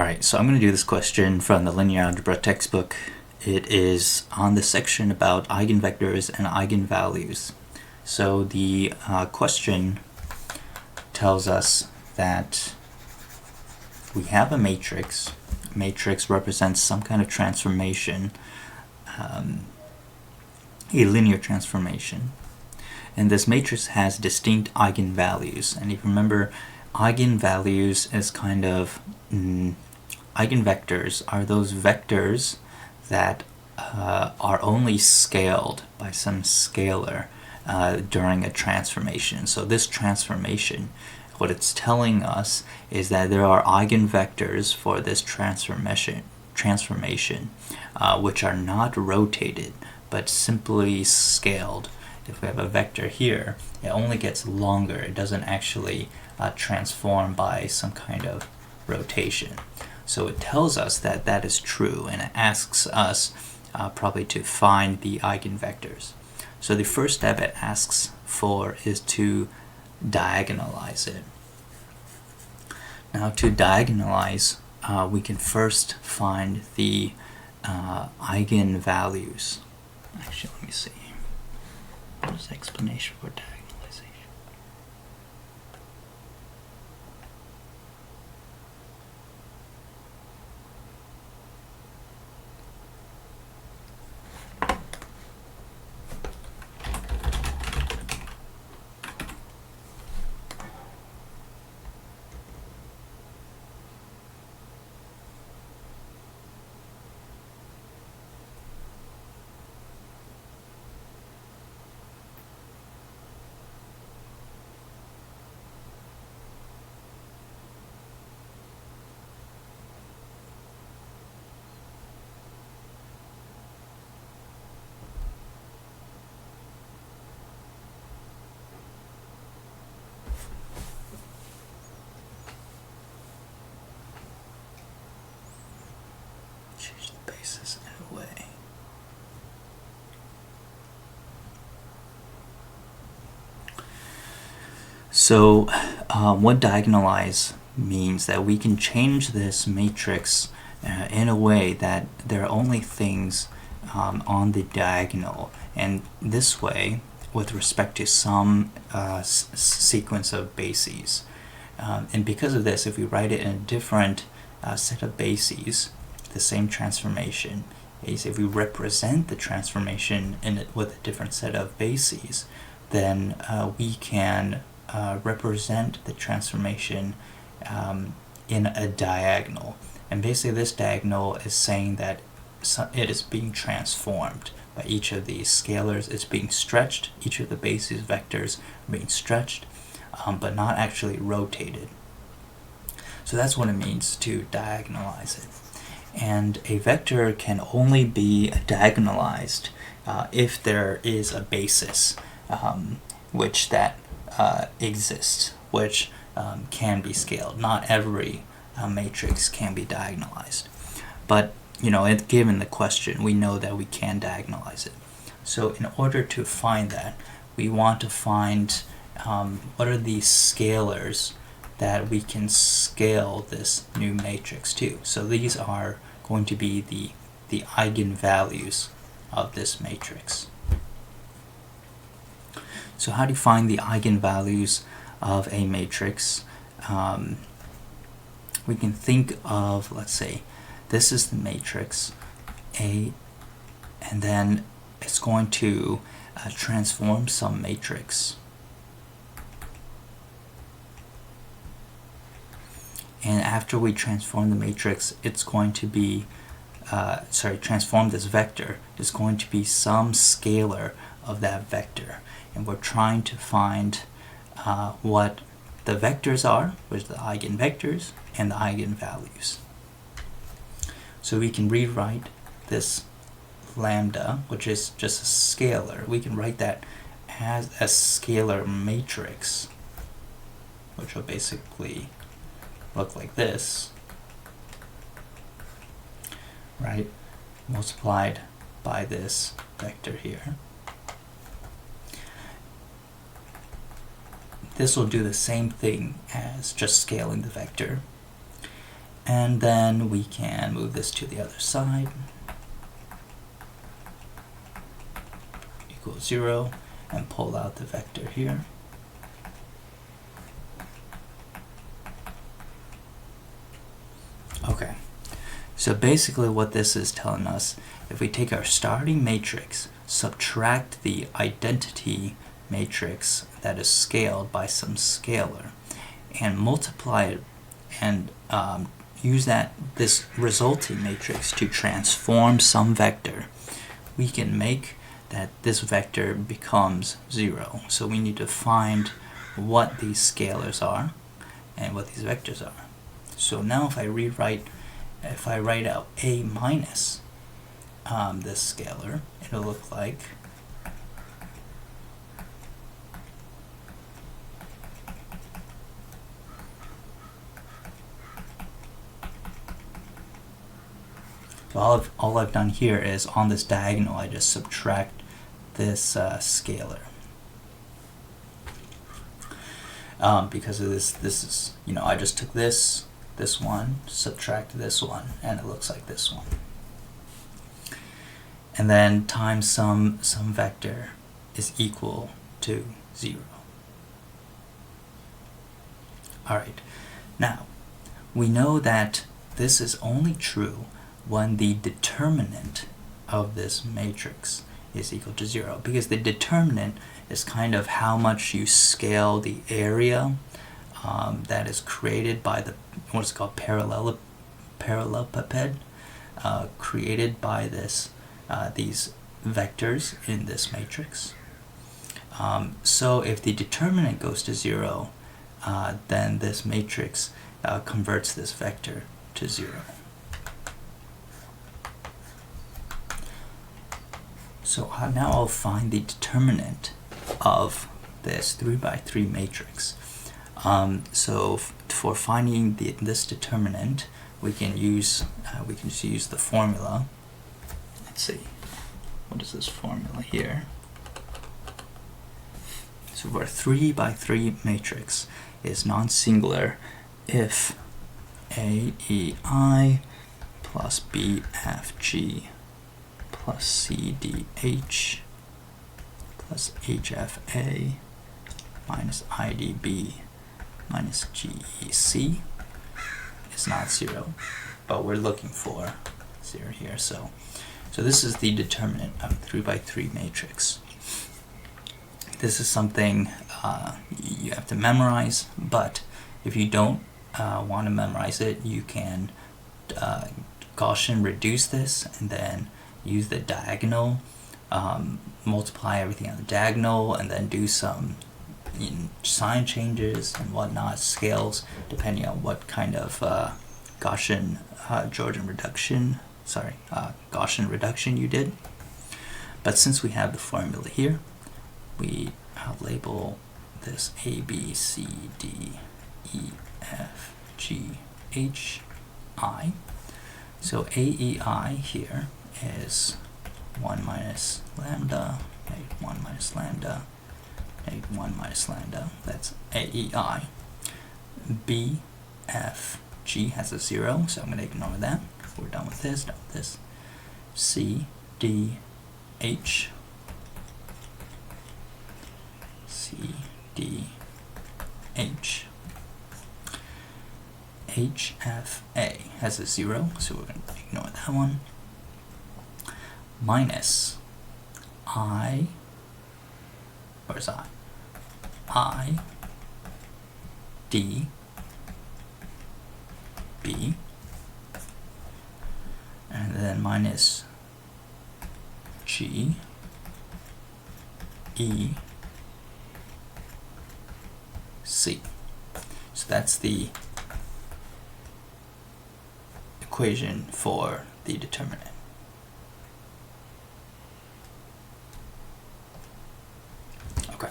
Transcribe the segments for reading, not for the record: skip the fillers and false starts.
Alright, so I'm going to do this question from the linear algebra textbook. It is on the section about eigenvectors and eigenvalues. So the question tells us that we have a matrix. A matrix represents some kind of transformation, a linear transformation. And this matrix has distinct eigenvalues. And if you remember, eigenvalues is kind of eigenvectors are those vectors that are only scaled by some scalar during a transformation. So this transformation, what it's telling us is that there are eigenvectors for this transformation which are not rotated but simply scaled. If we have a vector here, it only gets longer. It doesn't actually transform by some kind of rotation. So it tells us that that is true, and it asks us probably to find the eigenvectors. So the first step it asks for is to diagonalize it. Now to diagonalize, we can first find the eigenvalues. Actually, let me see. What is the explanation for diagonalization? Change the basis in a way. So what diagonalize means that we can change this matrix in a way that there are only things on the diagonal, and this way with respect to some sequence of bases. And because of this, if we write it in a different set of bases, the same transformation, is if we represent the transformation in it with a different set of bases, then we can represent the transformation in a diagonal. And basically this diagonal is saying that it is being transformed by each of these scalars. It's being stretched. Each of the basis vectors are being stretched, but not actually rotated. So that's what it means to diagonalize it. And a vector can only be diagonalized if there is a basis which that exists, which can be scaled. Not every matrix can be diagonalized, but given the question, we know that we can diagonalize it. So in order to find that, we want to find what are the scalars that we can scale this new matrix to. So these are going to be the eigenvalues of this matrix. So how do you find the eigenvalues of a matrix? We can think of, let's say, this is the matrix A, and then it's going to transform some matrix. And after we transform the matrix, it's going to be, transform this vector, is going to be some scalar of that vector. And we're trying to find what the vectors are, which are the eigenvectors, and the eigenvalues. So we can rewrite this lambda, which is just a scalar. We can write that as a scalar matrix, which will basically look like this, right? Multiplied by this vector here. This will do the same thing as just scaling the vector. And then we can move this to the other side. Equals 0, and pull out the vector here. Okay, so basically what this is telling us, if we take our starting matrix, subtract the identity matrix that is scaled by some scalar, and multiply it, and use this resulting matrix to transform some vector, we can make that this vector becomes 0. So we need to find what these scalars are and what these vectors are. So now if I write out a minus this scalar, it'll look like so all I've done here is on this diagonal I just subtract this scalar. Because of this is, I just took this one, subtract this one, and it looks like this one. And then times some vector is equal to 0. Alright, now we know that this is only true when the determinant of this matrix is equal to 0, because the determinant is kind of how much you scale the area that is created by the what's called parallelepiped created by these vectors in this matrix. So if the determinant goes to 0, then this matrix converts this vector to 0. So now I'll find the determinant of this 3×3 matrix. So for finding this determinant, we can just use the formula. Let's see, what is this formula here? So for a 3×3 matrix is non-singular if AEI plus BFG plus CDH plus HFA minus IDB minus GEC is not 0, but we're looking for 0 here. So this is the determinant of 3×3 matrix. This is something you have to memorize, but if you don't want to memorize it, you can Gaussian reduce this and then use the diagonal, multiply everything on the diagonal, and then do some sign changes and whatnot, scales, depending on what kind of Gaussian reduction you did. But since we have the formula here, we label this A, B, C, D, E, F, G, H, I. So AEI here is 1 minus lambda, negative 1 minus lambda, negative 1 minus lambda. That's AEI. BFG has a 0, so I'm going to ignore that. We're done with this, done with this. C, D, H, C, D, H. HFA has a 0, so we're going to ignore that one. Minus I, where's I? I, D, B, and then minus G, E, C. So that's the equation for the determinant. Okay.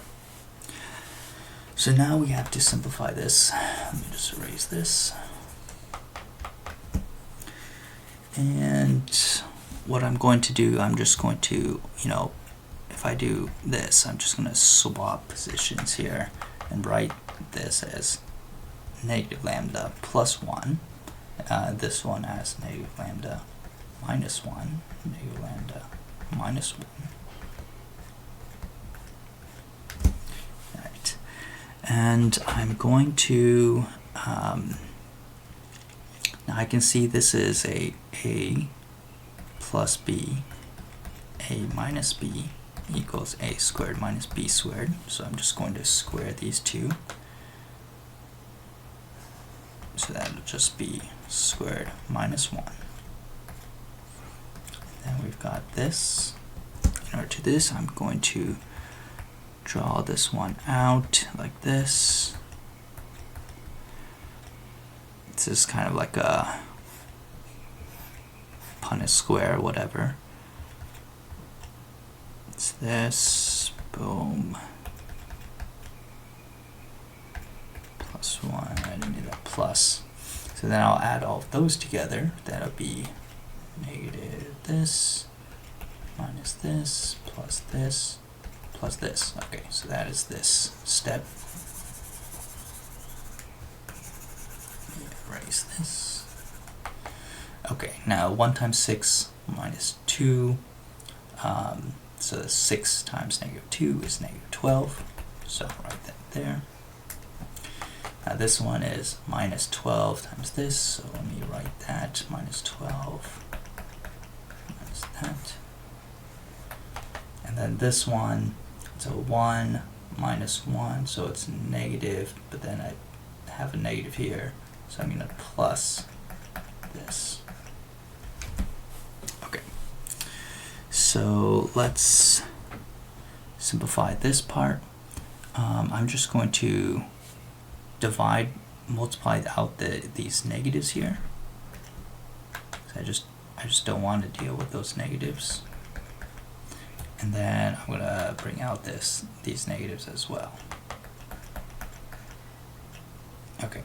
So now we have to simplify this. Let me just erase this. And what I'm going to do, I'm just going to, if I do this, I'm just going to swap positions here and write this as negative lambda plus 1 this one as negative lambda minus 1, negative lambda minus 1. Right. And I'm going to, now I can see this is a plus b, a minus b equals a squared minus b squared. So I'm just going to square these two. So that will just be squared minus 1. Then we've got this. In order to this, I'm going to draw this one out like this. This is kind of like a Punnett square, whatever. It's this, boom. Plus 1, I didn't need that plus. So then I'll add all of those together. That'll be negative this, minus this, plus this, plus this. Okay, so that is this step. Erase this. Okay, now 1 times 6 minus 2. So 6 times negative 2 is negative 12. So I'll write that there. Now this one is minus 12 times this, so let me write that, minus 12 minus that. And then this one, it's a 1 minus 1, so it's negative, but then I have a negative here, so I'm going to plus this. Okay, so let's simplify this part. I'm just going to multiply out these negatives here. So I just don't want to deal with those negatives. And then I'm gonna bring out these negatives as well. Okay,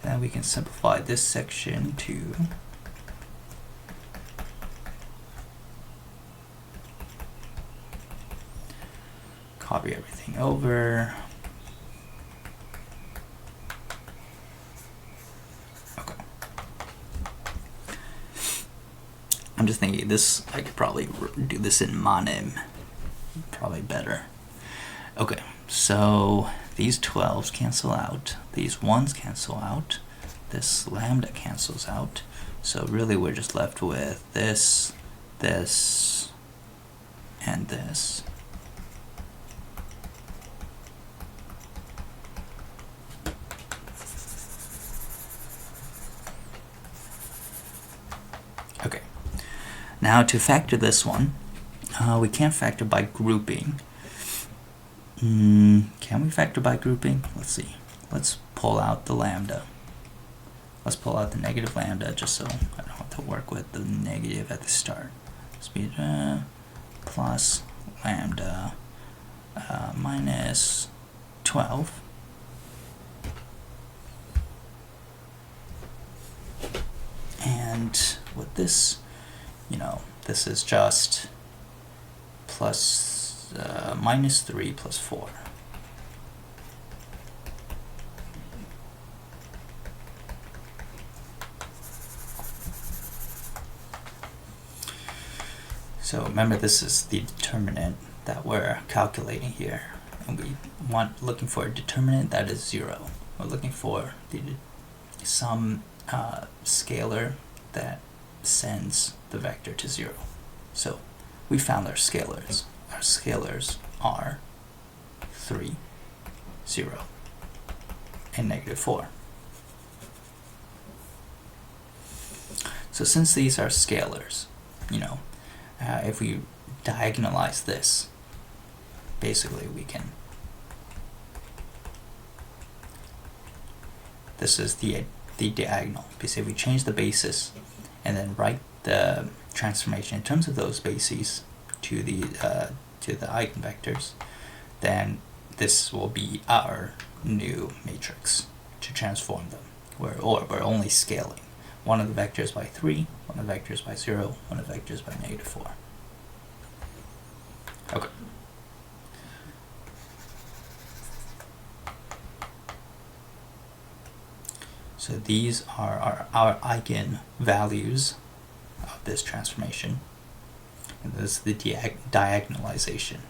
then we can simplify this section to copy everything over. I'm just thinking this, I could probably do this in monim, probably better. Okay, so these 12s cancel out, these 1s cancel out, this lambda cancels out, so really we're just left with this, this, and this. Okay. Now to factor this one, we can't factor by grouping. Can we factor by grouping? Let's see. Let's pull out the lambda. Let's pull out the negative lambda just so I don't have to work with the negative at the start. Let's be plus lambda minus 12. And with this, this is just plus minus 3 plus 4. So remember, this is the determinant that we're calculating here, and we looking for a determinant that is 0. We're looking for some scalar that sends the vector to 0. So we found our scalars. Our scalars are 3, 0, and negative 4. So since these are scalars, if we diagonalize this, basically we can, this is the diagonal, because if we change the basis and then write the transformation in terms of those bases to the eigenvectors, then this will be our new matrix to transform them. We're only scaling one of the vectors by 3, one of the vectors by 0, one of the vectors by negative 4. Okay. So these are our eigenvalues of this transformation. And this is the diagonalization.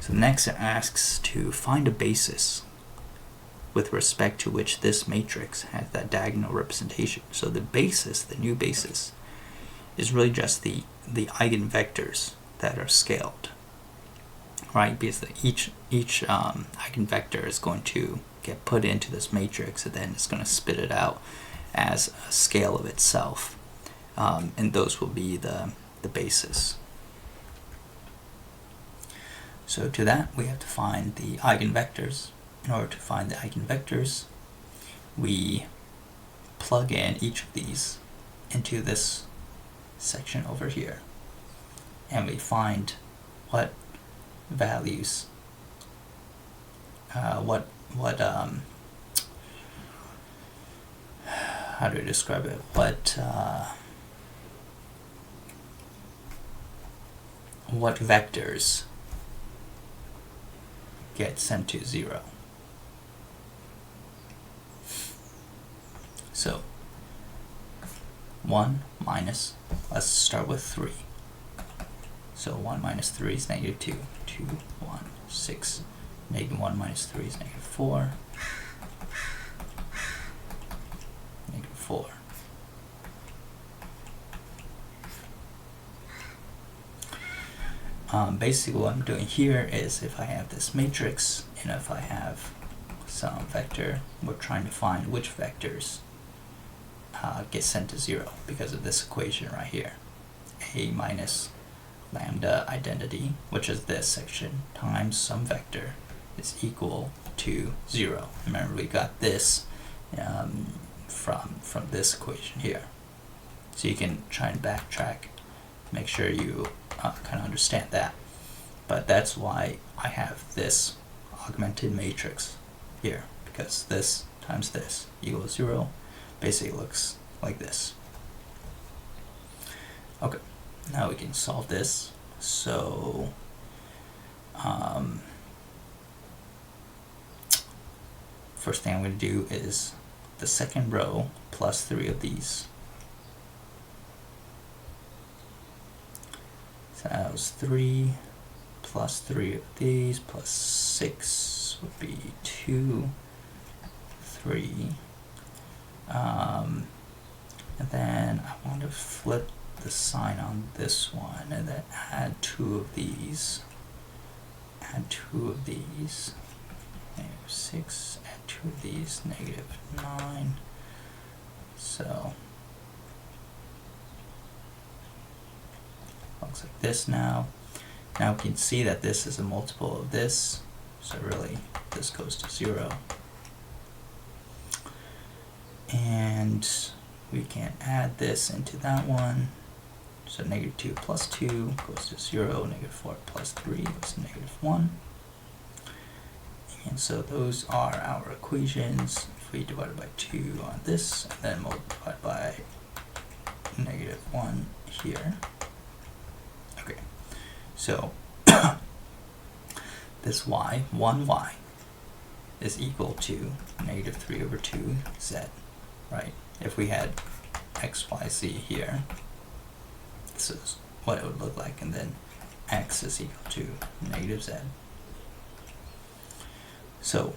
So next it asks to find a basis with respect to which this matrix has that diagonal representation. So the basis, the new basis, is really just the eigenvectors that are scaled, right? Because each eigenvector is going to get put into this matrix, and then it's going to spit it out as a scale of itself, and those will be the basis. So to that, we have to find the eigenvectors. In order to find the eigenvectors, we plug in each of these into this section over here, and we find what values, how do I describe it? What vectors get sent to 0. So 1 minus, let's start with 3. So 1 minus 3 is negative 2. 2, 1, 6. Negative 1 minus 3 is negative 4. Negative 4. Basically what I'm doing here is, if I have this matrix and if I have some vector, we're trying to find which vectors get sent to 0 because of this equation right here. A minus lambda identity, which is this section, times some vector is equal to 0. Remember, we got this from this equation here. So you can try and backtrack, make sure you kind of understand that. But that's why I have this augmented matrix here, because this times this equals 0 basically looks like this. Okay, now we can solve this. So first thing I'm going to do is the second row plus 3 of these. So that was 3 plus 3 of these plus 6 would be 2, 3. And then I want to flip the sign on this one and then add 2 of these. Add 2 of these. Negative 6. Add 2 of these. Negative 9. So looks like this now. Now we can see that this is a multiple of this. So really, this goes to 0. And we can add this into that one. So negative 2 plus 2 goes to 0. Negative 4 plus 3 goes to negative 1. And so those are our equations. If we divide by 2 on this, and then multiply by negative 1 here. Okay, so this y, 1y, is equal to negative 3 over 2z, right? If we had x, y, z here, this is what it would look like, and then x is equal to negative z. So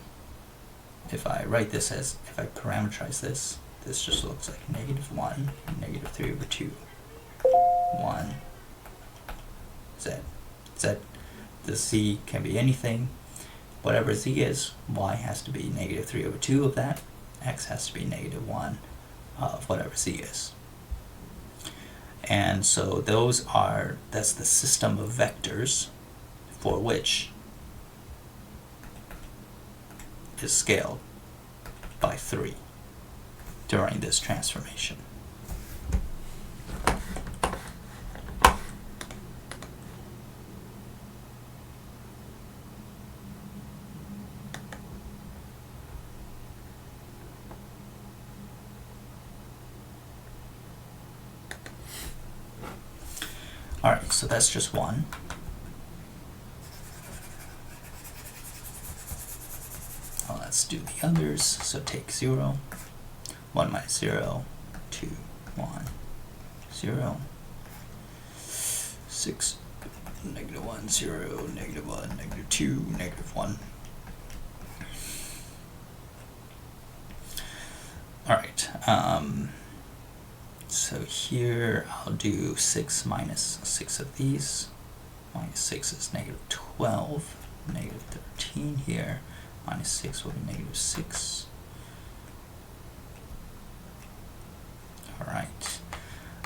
if I write this as, if I parameterize this, this just looks like negative 1, negative 3 over 2, 1, z. Z, the z can be anything. Whatever z is, y has to be negative 3 over 2 of that, x has to be negative 1 of whatever z is. And so those are, that's the system of vectors for which is scaled by 3 during this transformation. Alright, so that's just one. Oh, that's do the others. So take 0, 1 minus 0, 2, 1, 0, 6, negative 1, 0, negative 1, negative 2, negative 1. Alright, so here I'll do 6 minus 6 of these. Minus 6 is negative 12, negative 13 here. Minus 6 will be negative 6. Alright,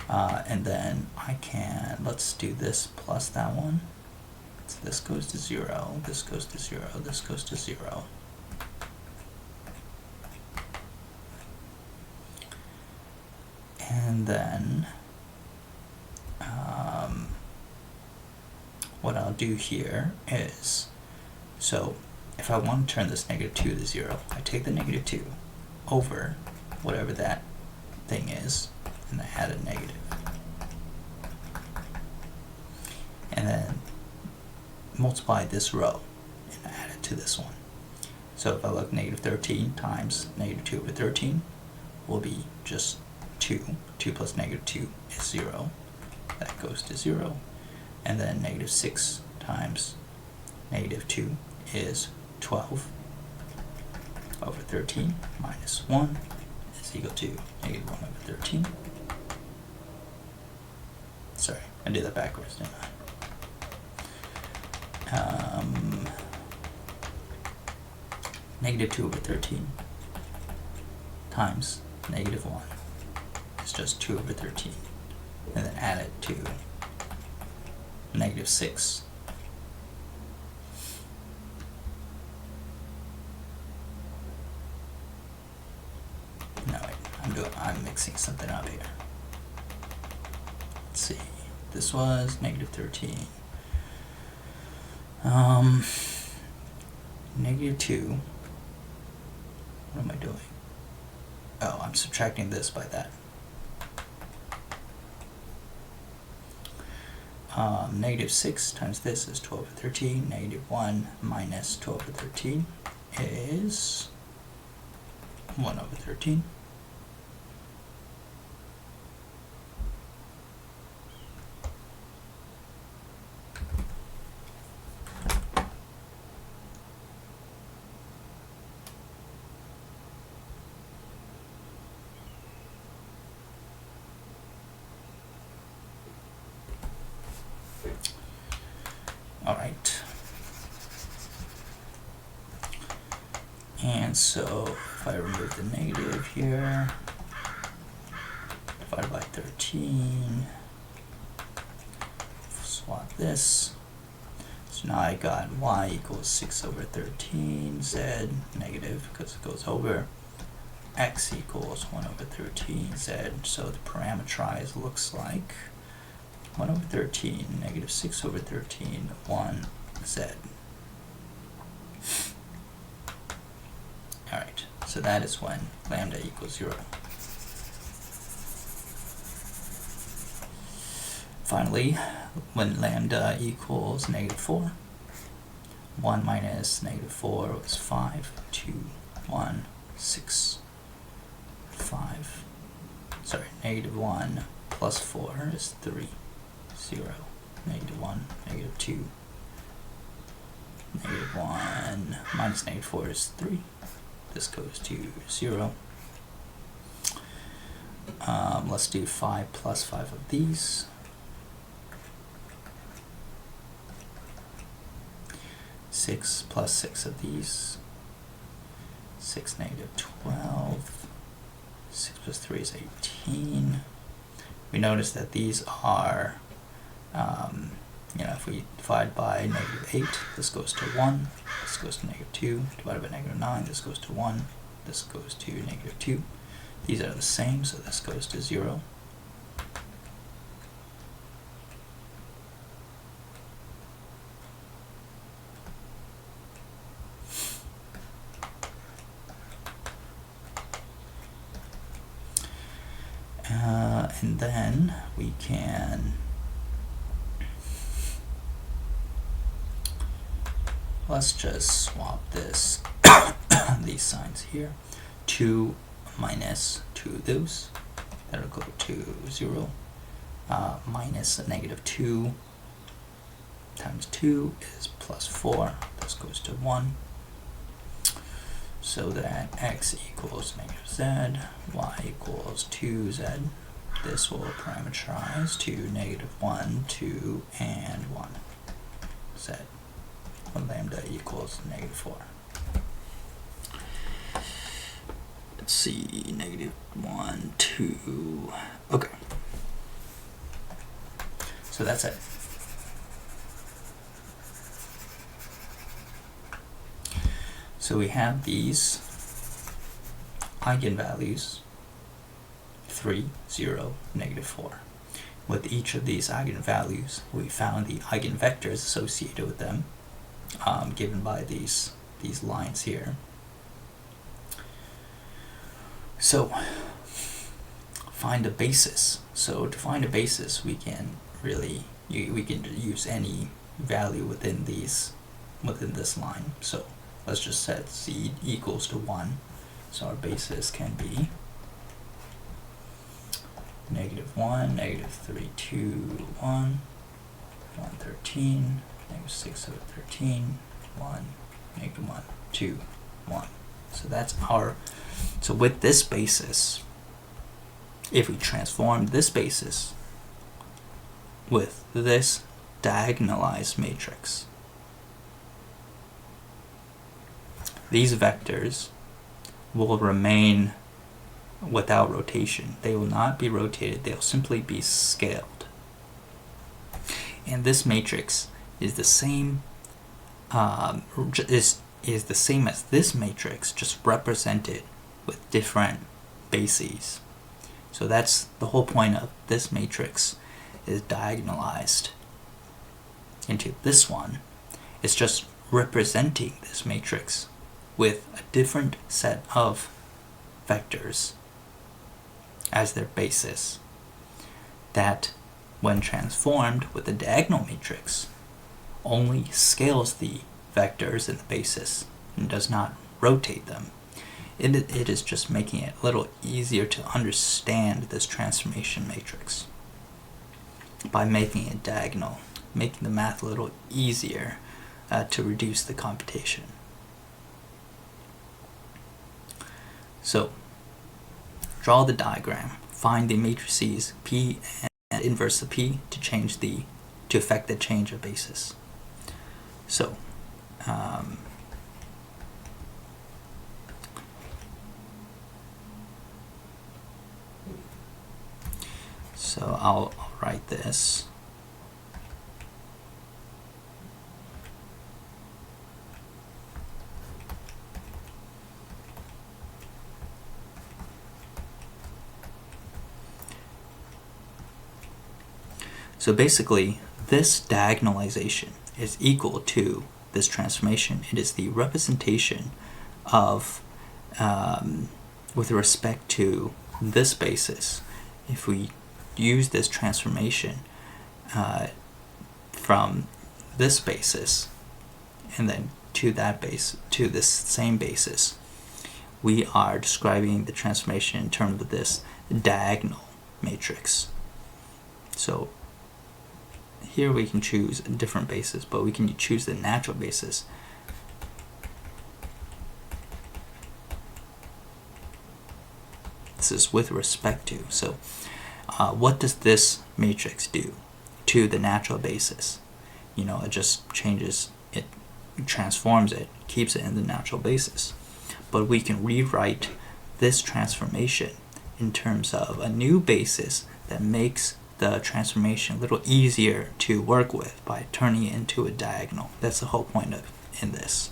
and then I can, let's do this plus that one. So this goes to 0, this goes to 0, this goes to 0. And then what I'll do here is, so if I want to turn this negative 2 to 0, I take the negative 2 over whatever that thing is, and I add a negative. And then multiply this row and add it to this one. So if I look, negative 13 times negative 2 over 13 will be just 2. 2 plus negative 2 is 0. That goes to 0. And then negative 6 times negative 2 is 12 over 13 minus 1 is equal to negative 1 over 13. Sorry, I did that backwards, didn't I? Negative 2 over 13 times negative 1 is just 2 over 13. And then add it to negative 6. No, wait, I'm mixing something up here. Let's see. This was negative 13. Negative 2. What am I doing? Oh, I'm subtracting this by that. Negative 6 times this is 12 over 13. Negative 1 minus 12 over 13 is 1 over 13. Alright, and so if I remove the negative here, divided by 13, swap this, so now I got y equals 6 over 13, z negative because it goes over, x equals 1 over 13, z, so the parameterize looks like 1 over 13, negative 6 over 13, 1, z. Alright, so that is when lambda equals 0. Finally, when lambda equals negative 4, 1 minus negative 4 was 5, 2, 1, 6, 5. Sorry, negative 1 plus 4 is 3. 0, negative 1, negative 2, negative 1, minus negative 4 is 3. This goes to 0. Let's do 5 plus 5 of these. 6 plus 6 of these. 6 negative 12. 6 plus 3 is 18. We notice that these are if we divide by negative 8, this goes to 1, this goes to negative 2, divided by negative 9, this goes to 1, this goes to negative 2. These are the same, so this goes to 0. And then we can let's just swap this these signs here. 2 minus 2 of those, that'll go to 0, minus a negative 2 times 2 is plus 4, this goes to 1, so that x equals negative z, y equals 2z. This will parameterize to negative 1, 2, and 1, z, when lambda equals negative 4. Let's see, negative 1, 2, okay. So that's it. So we have these eigenvalues, 3, 0, negative 4. With each of these eigenvalues, we found the eigenvectors associated with them, given by these lines here. So, find a basis. So to find a basis, we can really we can use any value within this line. So let's just set z equals to 1. So our basis can be negative 1, negative 3, 2, 1, 1, 13, negative 6 over 13, 1, negative 1, 2, 1. So that's our, so with this basis, if we transform this basis with this diagonalized matrix, these vectors will remain without rotation. They will not be rotated, they'll simply be scaled. And this matrix is the same is the same as this matrix, just represented with different bases. So that's the whole point of this matrix, is diagonalized into this one. It's just representing this matrix with a different set of vectors as their basis, that when transformed with the diagonal matrix only scales the vectors in the basis and does not rotate them. It is just making it a little easier to understand this transformation matrix by making it diagonal, making the math a little easier to reduce the computation. So draw the diagram, find the matrices P and inverse of P to affect the change of basis. So I'll write this. So basically, this diagonalization is equal to this transformation. It is the representation of, with respect to this basis, if we use this transformation from this basis and then to that base, to this same basis, we are describing the transformation in terms of this diagonal matrix. So here we can choose a different basis, but we can choose the natural basis. This is with respect to. So what does this matrix do to the natural basis? You know, it just changes, it transforms it, keeps it in the natural basis. But we can rewrite this transformation in terms of a new basis that makes the transformation a little easier to work with by turning it into a diagonal. That's the whole point of in this.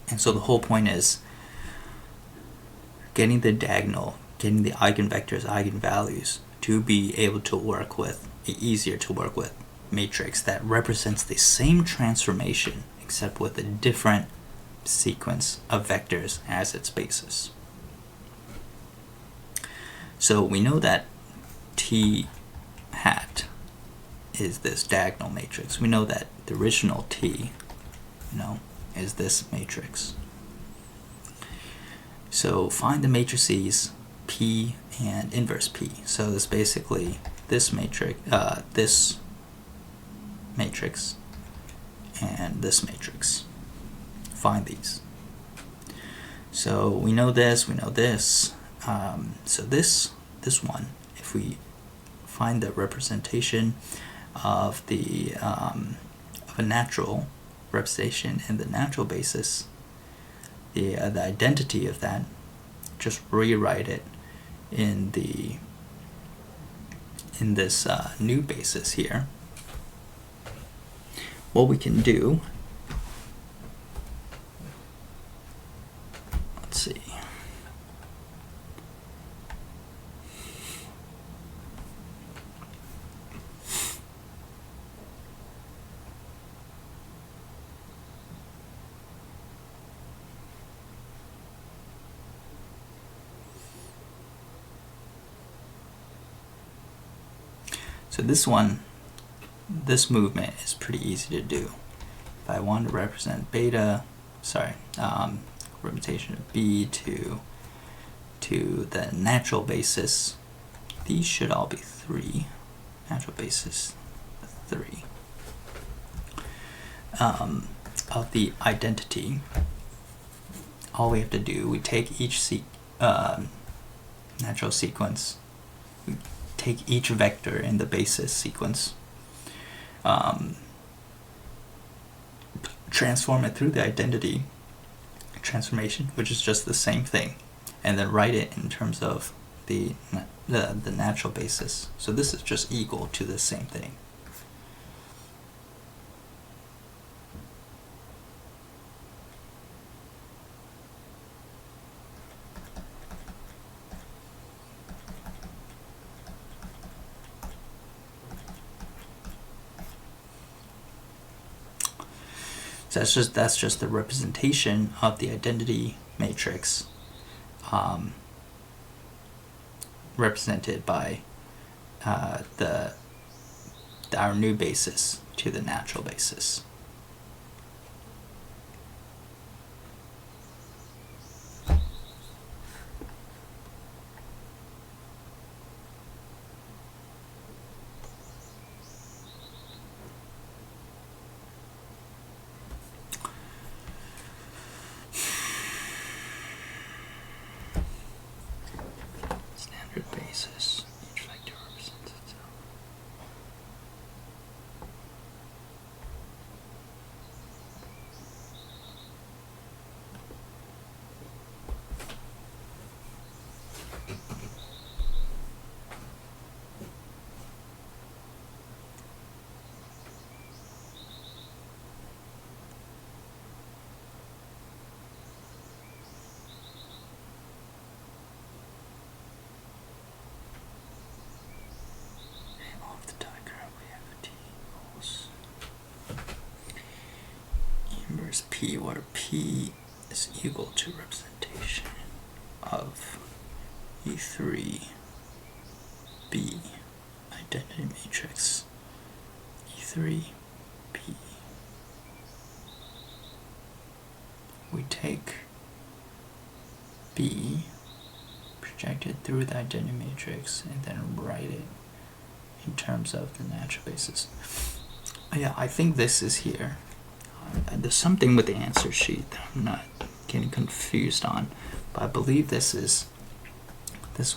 And so the whole point is getting the diagonal, getting the eigenvectors, eigenvalues to be able to work with, easier to work with matrix that represents the same transformation except with a different sequence of vectors as its basis. So we know that t hat is this diagonal matrix. We know that the original T, is this matrix. So find the matrices P and inverse P. So it's basically this matrix, and this matrix. Find these. So we know this, we know this. So this one, if we find the representation of the of a natural representation in the natural basis, the identity of that, just rewrite it in this new basis here. What we can do, let's see. So this movement is pretty easy to do. If I want to represent representation of B to the natural basis, these should all be 3. Natural basis 3 of the identity. All we have to do, we take each natural sequence, we take each vector in the basis sequence, transform it through the identity transformation, which is just the same thing, and then write it in terms of the natural basis. So this is just equal to the same thing. So that's just the representation of the identity matrix, represented by our new basis to the natural basis. Basis. Each vector represents itself. Inverse P, where P is equal to representation of E3 B identity matrix E3 B. We take B, project it through the identity matrix, and then write it in terms of the natural basis. Yeah, I think this is here. There's something with the answer sheet that I'm not getting confused on, but I believe this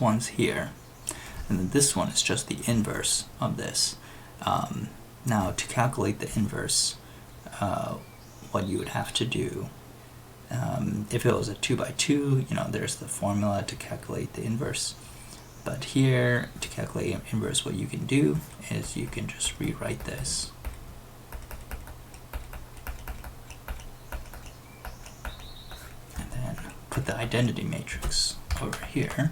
one's here, and then this one is just the inverse of this. Now, to calculate the inverse, what you would have to do, if it was a 2 by 2, there's the formula to calculate the inverse. But here, to calculate inverse, what you can do is you can just rewrite this. Put the identity matrix over here,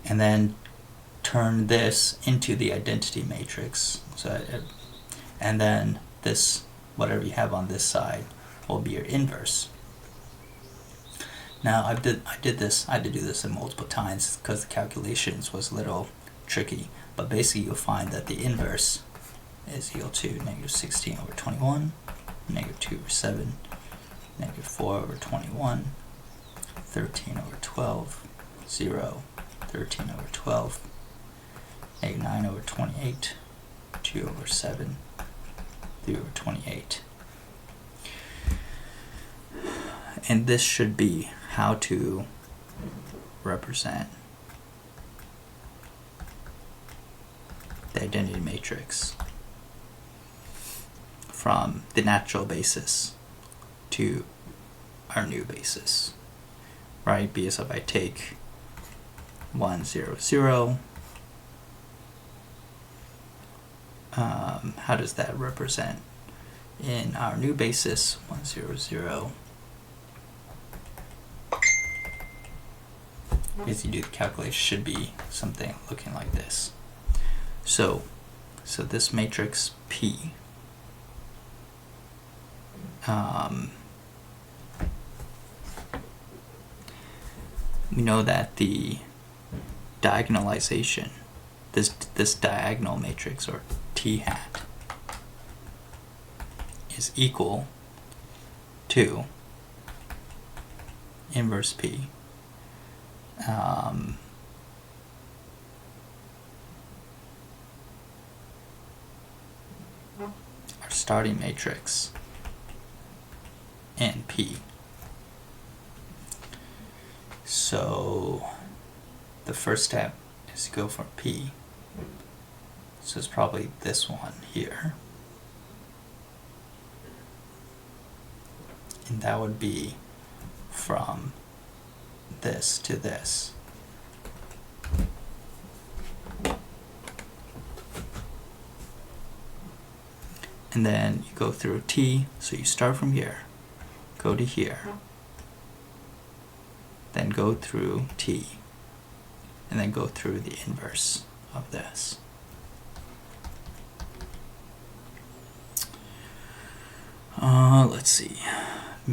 and then turn this into the identity matrix. And then this, whatever you have on this side, will be your inverse. Now I had to do this multiple times because the calculations was a little tricky, but basically you'll find that the inverse is equal to negative 16 over 21, negative 2 over 7, negative 4 over 21, 13 over 12, 0, 13 over 12, negative 9 over 28, 2 over 7, 3 over 28. And this should be how to represent the identity matrix from the natural basis to our new basis, right? Because if I take 1, 0, 0, how does that represent in our new basis? 1, 0, 0. As you do the calculation, should be something looking like this. So this matrix P we know that the diagonalization, this diagonal matrix, or T hat, is equal to inverse P our starting matrix and P. So the first step is to go for P. So it's probably this one here. And that would be from this to this. And then you go through T, so you start from here, go to here, then go through T, and then go through the inverse of this. Let's see.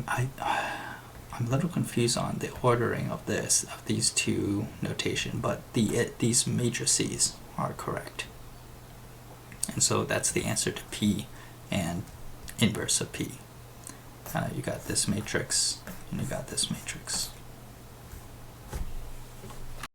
I'm a little confused on the ordering of these two notation, but these matrices are correct. And so that's the answer to P and inverse of P. You got this matrix, and you got this matrix.